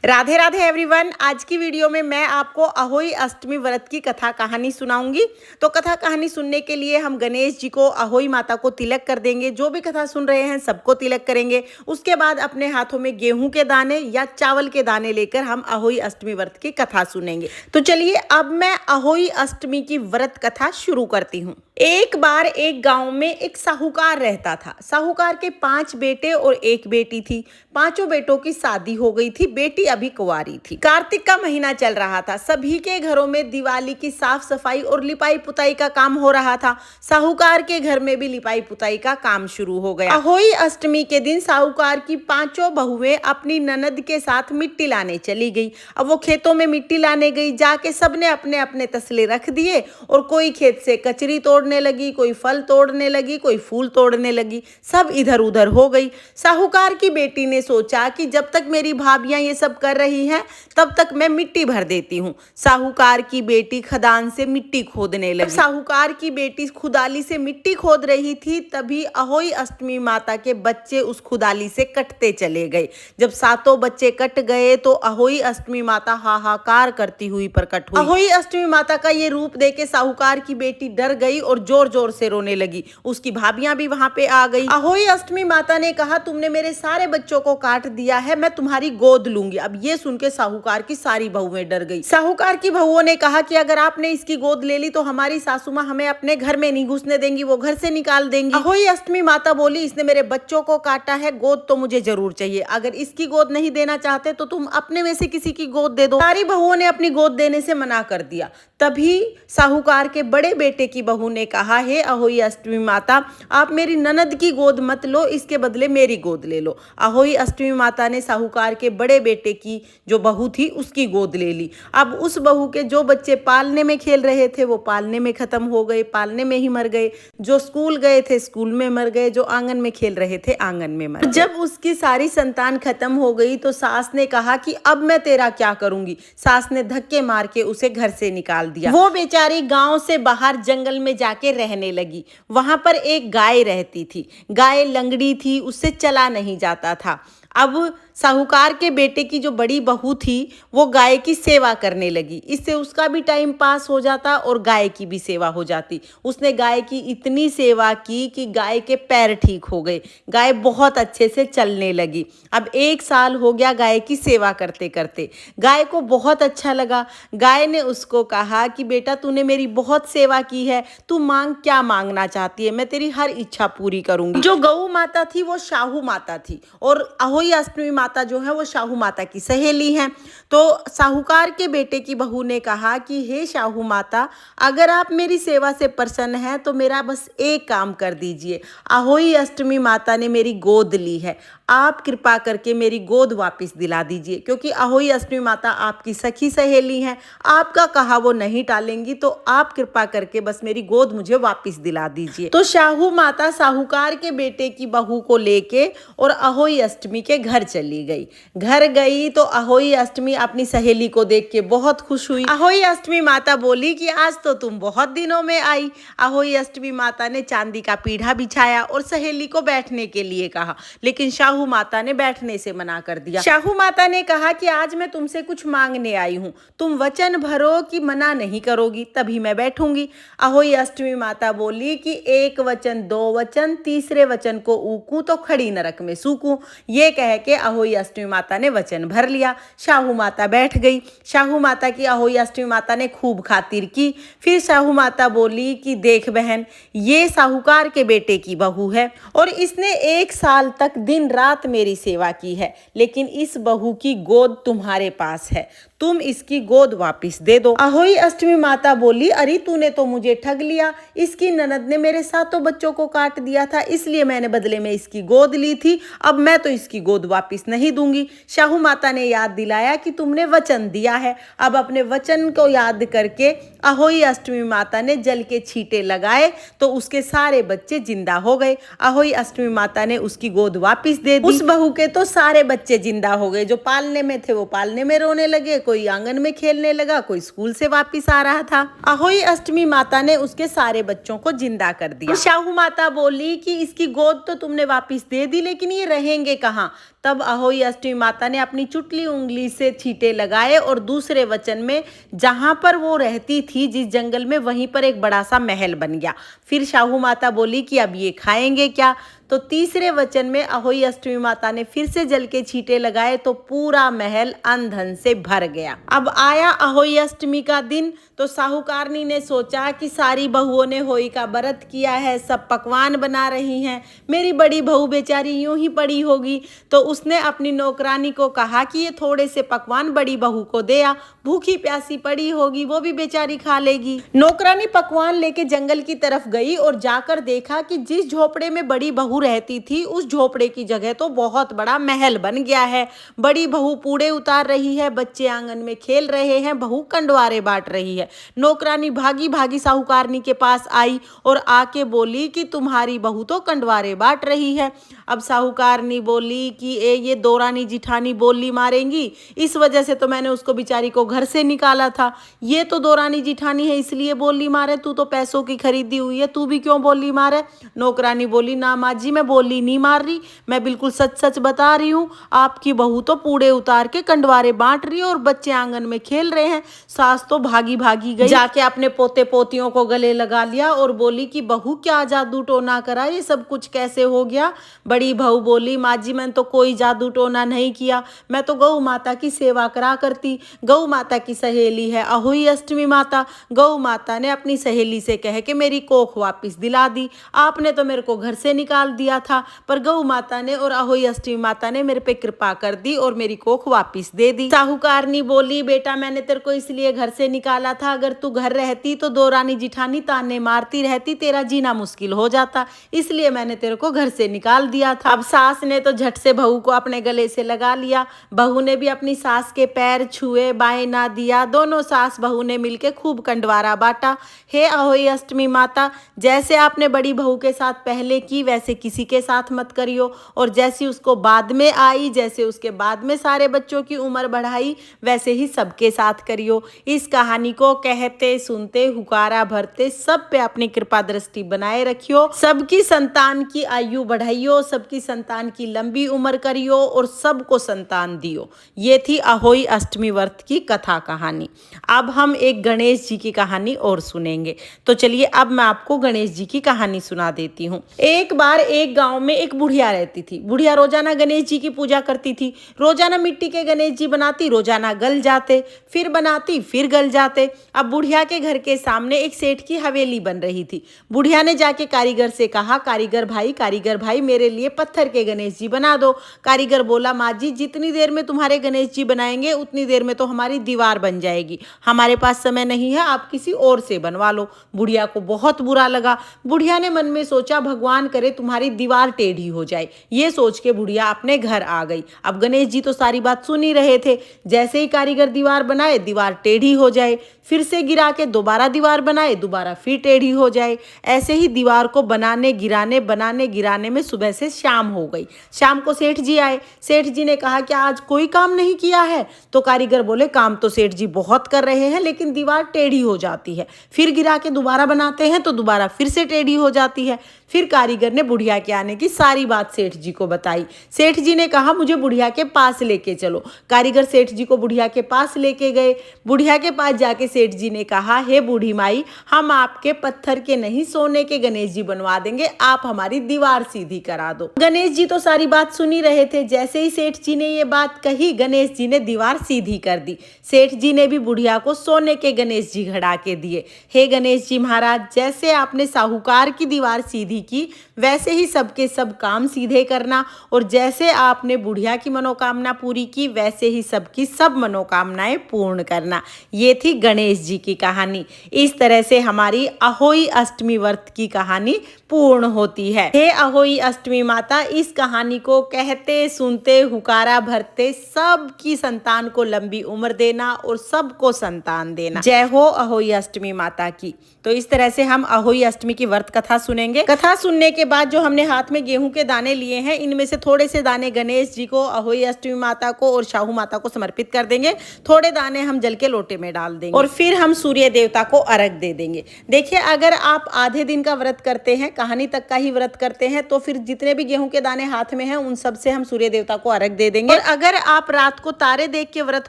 Radhe Radhe everyone. आज की video में मैं आपको अहोई अष्टमी व्रत की कथा कहानी सुनाऊंगी। तो कथा कहानी सुनने के लिए हम गणेश जी को, अहोई माता को तिलक कर देंगे। जो भी कथा सुन रहे हैं सबको तिलक करेंगे। उसके बाद अपने हाथों में गेहूं के दाने या चावल के दाने लेकर हम अहोई अष्टमी व्रत की कथा सुनेंगे। तो चलिए अब मैं अहोई अष्टमी की व्रत कथा शुरू करती हूँ। एक बार एक गांव में एक साहूकार रहता था। साहूकार के 5 बेटे और 1 बेटी थी। पांचों बेटों की शादी हो गई थी, बेटी अभी कुंवारी थी। कार्तिक का महीना चल रहा था। सभी के घरों में दिवाली की साफ सफाई और लिपाई पुताई का काम हो रहा था। साहूकार के घर में भी लिपाई पुताई का काम शुरू हो गया। अहोई अष्टमी के दिन साहूकार की 5 बहुएं अपनी ननद के साथ मिट्टी लाने चली गई। अब वो खेतों में मिट्टी लाने गई। जाके सबने अपने अपने तसले रख दिए और कोई खेत से कचरी तोड़ने लगी, कोई फल तोड़ने लगी, कोई फूल तोड़ने लगी। सब इधर उधर हो गई। साहूकार की बेटी ने सोचा कि जब तक मेरी भाभियां ये सब कर रही हैं तब तक मैं मिट्टी भर देती हूँ। साहूकार की बेटी खदान से मिट्टी खोदने लगी। साहूकार की बेटी खुदाली से मिट्टी खोद रही थी, तभी अहोई अष्टमी माता के बच्चे उस खुदाली से कटते चले गए। जब 7 बच्चे कट गए तो अहोई अष्टमी माता हाहाकार करती हुई प्रकट हुई। अहोई अष्टमी माता का ये रूप देख के साहूकार की बेटी डर गई और जोर जोर से रोने लगी। उसकी भाभियां भी वहां पे आ गई। अहोई अष्टमी माता ने कहा, तुमने मेरे सारे बच्चों को काट दिया है, मैं तुम्हारी गोद लूंगी। अब ये सुन के साहूकार की सारी बहुएं डर गई। साहूकार की बहुओं ने कहा कि अगर आपने इसकी गोद ले ली तो हमारी सासू माँ हमें अपने घर में नहीं घुसने देंगी, वो घर से निकाल देंगी। अहोई अष्टमी माता बोली, इसने मेरे बच्चों को काटा है, गोद तो मुझे जरूर चाहिए। अगर इसकी गोद नहीं देना चाहते तो तुम अपने में से किसी की गोद दे दो। सारी बहुओं ने अपनी गोद देने से मना कर दिया। तभी साहूकार के बड़े बेटे की बहू ने कहा, हे अहोई अष्टमी माता, आप मेरी ननद की गोद मत लो, इसके बदले मेरी गोद ले लो। अहोई अष्टमी माता ने साहूकार के बड़े बेटे की जो बहू थी उसकी गोद ले ली। अब उस बहू के जो बच्चे पालने में खेल रहे थे वो पालने में खत्म हो गए, पालने में ही मर गए। जो स्कूल गए थे स्कूल में मर गए, जो आंगन में खेल रहे थे आंगन में मर गए। जब उसकी सारी संतान खत्म हो गई तो सास ने कहा कि अब मैं तेरा क्या करूंगी। सास ने धक्के मार के उसे घर से निकाल दिया। वो बेचारी गांव से बाहर जंगल में जाके रहने लगी। वहां पर एक गाय रहती थी। गाय लंगड़ी थी, उससे चला नहीं जाता था। अब साहूकार के बेटे की जो बड़ी बहू थी वो गाय की सेवा करने लगी। इससे उसका भी टाइम पास हो जाता और गाय की भी सेवा हो जाती। उसने गाय की इतनी सेवा की कि गाय के पैर ठीक हो गए। गाय बहुत अच्छे से चलने लगी। अब 1 साल हो गया गाय की सेवा करते करते। गाय को बहुत अच्छा लगा। गाय ने उसको कहा कि बेटा, तूने मेरी बहुत सेवा की है, तू मांग, क्या मांगना चाहती है, मैं तेरी हर इच्छा पूरी करूंगी। जो गऊ माता थी वो शाहू माता थी और अहोई अष्टमी माता जो है वो शाहू माता की सहेली हैं। तो साहूकार के बेटे की बहू ने कहा कि हे शाहू माता, अगर आप मेरी सेवा से प्रसन्न हैं तो मेरा बस एक काम कर दीजिए। अहोई अष्टमी माता ने मेरी गोद ली है, आप कृपा करके मेरी गोद वापस दिला दीजिए, क्योंकि अहोई अष्टमी माता आपकी सखी सहेली हैं, आपका कहा वो नहीं टालेंगी, तो आप कृपा करके बस मेरी गोद मुझे वापस दिला दीजिए। तो शाहू माता साहूकार के बेटे की बहू को लेके और अहोई अष्टमी के घर चली गई। घर गई तो अहोई अष्टमी अपनी सहेली को देख के बहुत खुश हुई। अहोई अष्टमी माता बोली कि आज तो तुम बहुत दिनों में आई। अहोई अष्टमी माता ने चांदी का पीढ़ा बिछाया और सहेली को बैठने के लिए कहा, लेकिन शाहू माता ने बैठने से मना कर दिया। शाहू माता ने कहा कि आज मैं तुमसे कुछ मांगने आई हूँ, तुम वचन भरो कि मना नहीं करोगी, तभी मैं बैठूंगी। अहोई अष्टमी माता बोली कि 1 वचन 2 वचन, तीसरे वचन को ऊकूं तो खड़ी नरक में सूकूं। ये कह के अहोई अष्टमी माता ने वचन भर लिया। शाहू माता बैठ गई। शाहू माता की अहोई अष्टमी माता ने खूब खातिर की। फिर शाहू माता बोली कि देख बहन, ये साहूकार के बेटे की बहू है और इसने 1 साल तक दिन रात मेरी सेवा की है, लेकिन इस बहू की गोद तुम्हारे पास है, तुम इसकी गोद वापस दे दो। अहोई अष्टमी माता बोली, अरे तूने तो मुझे ठग लिया, इसकी ननद ने मेरे 7 बच्चों को काट दिया था, इसलिए मैंने बदले में इसकी गोद ली थी, अब मैं तो इसकी गोद वापस नहीं दूंगी। शाहू माता ने याद दिलाया कि तुमने वचन दिया है। अब अपने वचन को याद करके अहोई अष्टमी माता ने जल के छींटे लगाए तो उसके सारे बच्चे जिंदा हो गए। अहोई अष्टमी माता ने उसकी गोद वापस दे दी। उस बहू के तो सारे बच्चे जिंदा हो गए। जो पालने में थे वो पालने में रोने लगे, कोई आंगन में खेलने लगा, कोई स्कूल से वापस आ रहा था। अहोई अष्टमी माता ने उसके सारे बच्चों को जिंदा कर दिया। शाहू माता बोली कि इसकी गोद तो तुमने वापस दे दी, लेकिन ये रहेंगे कहाँ? तब अहोई अष्टमी माता ने अपनी चुटली उंगली से छींटे लगाए और दूसरे वचन में जहां पर वो रहती थी जिस जंगल में, वहीं पर एक बड़ा सा महल बन गया। फिर शाहू माता बोली कि अब ये खाएंगे क्या? तो तीसरे वचन में अहोई अष्टमी माता ने फिर से जल के छींटे लगाए तो पूरा महल अन्न धन से भर गया। अब आया अहोई अष्टमी का दिन, तो साहूकारनी ने सोचा कि सारी बहुओं ने होई का व्रत किया है, सब पकवान बना रही हैं, मेरी बड़ी बहू बेचारी यूं ही पड़ी होगी। तो उसने अपनी नौकरानी को कहा कि ये थोड़े से पकवान बड़ी बहू को दे आ, भूखी प्यासी पड़ी होगी, वो भी बेचारी खा लेगी। नौकरानी पकवान लेके जंगल की तरफ गई और जाकर देखा कि जिस झोपड़े में बड़ी बहू रहती थी उस झोपड़े की जगह तो बहुत बड़ा महल बन गया है। बड़ी बहू पूड़े उतार रही है, बच्चे आंगन में खेल रहे हैं, बहू कंडवारे बांट रही है। नौकरानी भागी भागी साहूकारनी के पास आई और आके बोली कि तुम्हारी बहू तो कंडवारे बांट रही है। अब साहूकारनी बोली कि ये दोरानी जिठानी बोली मारेंगी, इस वजह से तो मैंने उसको बेचारी को घर से निकाला था। ये तो दोरानी जिठानी है इसलिए बोली मारे, तू तो पैसों की खरीदी हुई है, तू भी क्यों बोली मारे? नौकरानी बोली ना माँ जी, मैं बोली नहीं मार रही, मैं बिल्कुल सच सच बता रही हूँ। आपकी बहू तो पूड़े उतार के कंडवारे बांट रही है और बच्चे आंगन में खेल रहे हैं। सास तो भागी भागी गई, जाके अपने पोते पोतियों को गले लगा लिया और बोली कि बहू क्या जादू टोना करा, ये सब कुछ कैसे हो गया? बड़ी बहू बोली माँ जी मैंने तो कोई जादू टोना नहीं किया, मैं तो गौ माता की सेवा करा करती। गौ माता की सहेली है अहोई अष्टमी माता, गौ माता ने अपनी सहेली से कह के मेरी कोख वापस दिला दी। आपने तो मेरे को घर से निकाल दिया था, पर गौ माता ने और अहोई अष्टमी माता ने मेरे पे कृपा कर दी और मेरी कोख वापस दे दी। साहूकारनी बोली बेटा मैंने तेरे को इसलिए घर से निकाला था, अगर तू घर रहती तो दोरानी जिठानी ताने मारती रहती, तेरा जीना मुश्किल हो जाता, इसलिए मैंने तेरे को घर से निकाल दिया था। अब सास ने तो झट से बहू को अपने गले से लगा लिया, बहू ने भी अपनी सास के पैर छुए, बाएं ना दिया। दोनों सास बहू ने मिलके खूब कंडवारा बांटा। हे अहोई अष्टमी माता, जैसे आपने बड़ी बहू के साथ पहले की वैसे किसी के साथ मत करियो, और जैसी उसको बाद में आई, जैसे उसके बाद में सारे बच्चों की उम्र बढ़ाई, वैसे ही सबके साथ करियो। इस कहानी को कहते सुनते हुकारा भरते सब पे अपनी कृपा दृष्टि बनाए रखियो, सबकी संतान की आयु बढ़ाइयो, सबकी संतान की लंबी उम्र करियो और सबको संतान दियो। ये थी अहोई अष्टमी व्रत की कथा कहानी। अब हम एक गणेश जी की कहानी और सुनेंगे, तो चलिए अब मैं आपको गणेश जी की कहानी सुना देती हूँ। एक बार एक गांव में एक बुढ़िया रहती थी। बुढ़िया रोजाना गणेश जी की पूजा करती थी। रोजाना मिट्टी के गणेश जी बनाती, रोजाना गल जाते, फिर बनाती फिर गल जाते। अब बुढ़िया के घर के सामने एक सेठ की हवेली बन रही थी। बुढ़िया ने जाके कारीगर से कहा कारीगर भाई मेरे लिए पत्थर के गणेश जी बना दो। कारीगर बोला माँ जी जितनी देर में तुम्हारे गणेश जी बनाएंगे उतनी देर में तो हमारी दीवार बन जाएगी, हमारे पास समय नहीं है, आप किसी और से बनवा लो। बुढ़िया को बहुत बुरा लगा। बुढ़िया ने मन में सोचा भगवान करे तुम्हारी दीवार टेढ़ी हो जाए। ये सोच के बुढ़िया अपने घर आ गई। अब गणेश जी तो सारी बात सुन ही रहे थे। जैसे ही कारीगर दीवार बनाए दीवार टेढ़ी हो जाए, फिर से गिरा के दोबारा दीवार बनाए, दोबारा फिर टेढ़ी हो जाए। ऐसे ही दीवार को बनाने गिराने में सुबह से शाम हो गई। शाम को सेठ जी आए। सेठ जी ने कहा कि आज कोई काम नहीं किया है? तो कारीगर बोले काम तो सेठ जी बहुत कर रहे हैं, लेकिन दीवार टेढ़ी हो जाती है, फिर गिरा के दोबारा बनाते हैं तो दोबारा फिर से टेढ़ी हो जाती है। फिर कारीगर ने बुढ़िया के आने की सारी बात सेठ जी को बताई। सेठ जी ने कहा मुझे बुढ़िया के पास लेके चलो। कारीगर सेठ जी को बुढ़िया के पास लेके गए। बुढ़िया के पास जाके सेठ जी ने कहा हे बूढ़ी माई, हम आपके पत्थर के नहीं सोने के गणेश जी बनवा देंगे, आप हमारी दीवार सीधी करा दो। गणेश जी तो सारी बात सुनी रहे थे। जैसे ही सेठ जी ने ये बात कही गणेश जी ने दीवार सीधी कर दी। सेठ जी ने भी बुढ़िया को सोने के गणेश जी घड़ा के दिए। हे गणेश जी महाराज, जैसे आपने साहूकार की दीवार सीधी की वैसे ही सबके सब काम सीधे करना, और जैसे आपने बुढ़िया की मनोकामना पूरी की वैसे ही सबकी सब मनोकामनाएं पूर्ण करना। ये थी गणेश जी की कहानी। इस तरह से हमारी अहोई अष्टमी व्रत की कहानी पूर्ण होती है। हे अहोई अष्टमी माता, इस कहानी को कहते सुनते हुकारा भरते सबकी संतान को लंबी उम्र देना और सबको संतान देना। जय हो अहोई अष्टमी माता की। तो इस तरह से हम अहोई अष्टमी की व्रत कथा सुनेंगे। कथा सुनने के बाद जो हमने हाथ में गेहूं के दाने लिए हैं, इनमें से थोड़े से दाने गणेश जी को, अहोई अष्टमी माता को और शाहू माता को समर्पित कर देंगे। थोड़े दाने हम जल के लोटे में डाल देंगे और फिर हम सूर्य देवता को अर्घ दे देंगे। देखिए, अगर आप आधे दिन का व्रत करते हैं, कहानी तक का ही व्रत करते हैं, तो फिर जितने भी गेहूं के दाने हाथ में हैं उन सब से हम सूर्य देवता को अर्घ दे देंगे। और अगर आप रात को तारे देख के व्रत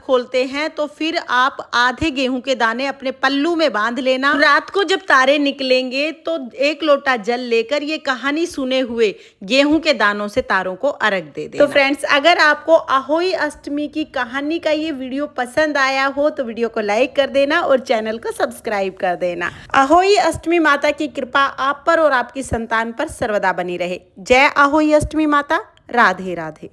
खोलते हैं तो फिर आप आधे गेहूं के दाने अपने पल्लू में बांध लेना। रात को जब तारे निकलेंगे तो 1 लोटा जल लेकर ये कहानी सुने हुए गेहूं के दानों से तारों को अर्घ दे देना। तो फ्रेंड्स, अगर आपको अहोई अष्टमी की कहानी का ये वीडियो पसंद आया हो तो वीडियो को लाइक कर देना और चैनल को सब्सक्राइब कर देना। अहोई अष्टमी माता की कृपा आप पर और आपकी संतान पर सर्वदा बनी रहे। जय अहोई अष्टमी माता। राधे राधे।